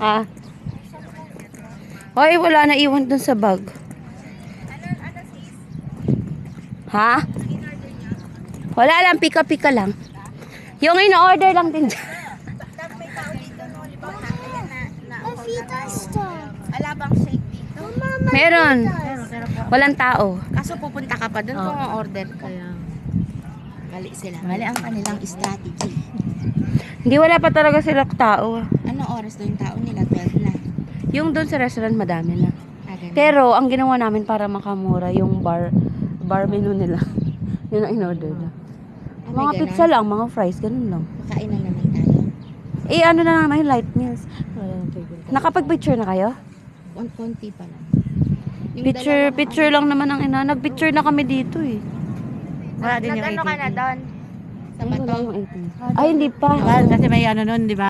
Ah. Hoy, wala na iwan dun sa bag. Ha? Wala lang, pika-pika lang. Yung in-order lang din dyan. Alabang shake dito. Meron. Walang tao. Kaso pupunta ka pa doon kung order ka. Mali sila. Mali ang kanilang strategy. Hindi, wala pa talaga sila tao. Anong oras doon yung tao nila? 12 na. Yung doon sa restaurant, madami na. Ganun. Pero, ang ginawa namin para makamura, yung bar menu nila. Yun ang in-order na. Mga pizza lang, mga fries, ganun lang. Makain na naman tayo. Eh, ano na naman, light meals. Nakapag-picture na kayo? Konti pa lang. Picture lang naman ang ina. Nag-picture na kami dito eh. Wala din yung 18. Nag-ano ka na doon? Sa Ay, bato. wala yung 18. Ay, hindi pa. Kasi may ano nun, di ba?